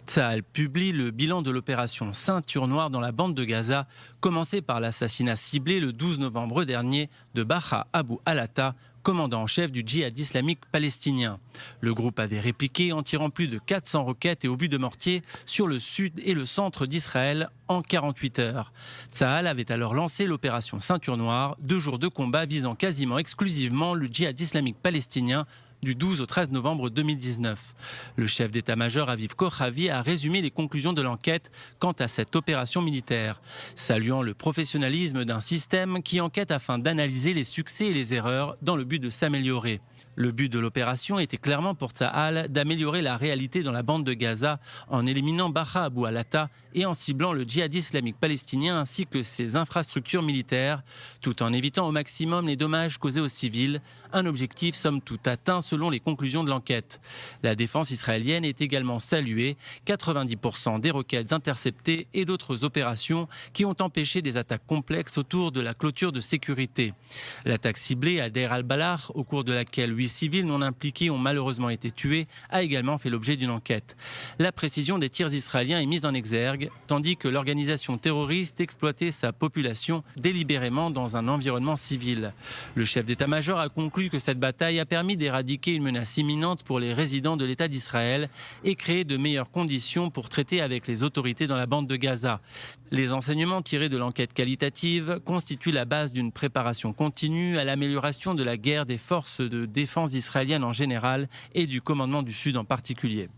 Tsahal publie le bilan de l'opération Ceinture Noire dans la bande de Gaza, commencé par l'assassinat ciblé le 12 novembre dernier de Baha Abu Alata, commandant en chef du djihad islamique palestinien. Le groupe avait répliqué en tirant plus de 400 roquettes et obus de mortier sur le sud et le centre d'Israël en 48 heures. Tsahal avait alors lancé l'opération Ceinture Noire, 2 jours de combat visant quasiment exclusivement le djihad islamique palestinien, du 12 au 13 novembre 2019. Le chef d'état-major Aviv Kochavi a résumé les conclusions de l'enquête quant à cette opération militaire, saluant le professionnalisme d'un système qui enquête afin d'analyser les succès et les erreurs dans le but de s'améliorer. Le but de l'opération était clairement pour Tsahal d'améliorer la réalité dans la bande de Gaza en éliminant Baha Abu Alata et en ciblant le djihad islamique palestinien ainsi que ses infrastructures militaires, tout en évitant au maximum les dommages causés aux civils, un objectif somme toute atteint selon les conclusions de l'enquête. La défense israélienne est également saluée, 90% des roquettes interceptées et d'autres opérations qui ont empêché des attaques complexes autour de la clôture de sécurité. L'attaque ciblée à Deir al-Balah, au cours de laquelle 8 civils non impliqués ont malheureusement été tués, a également fait l'objet d'une enquête. La précision des tirs israéliens est mise en exergue, tandis que l'organisation terroriste exploitait sa population délibérément dans un environnement civil. Le chef d'état-major a conclu que cette bataille a permis d'éradiquer une menace imminente pour les résidents de l'État d'Israël et créer de meilleures conditions pour traiter avec les autorités dans la bande de Gaza. Les enseignements tirés de l'enquête qualitative constituent la base d'une préparation continue à l'amélioration de la guerre des forces de défense israéliennes en général et du commandement du Sud en particulier.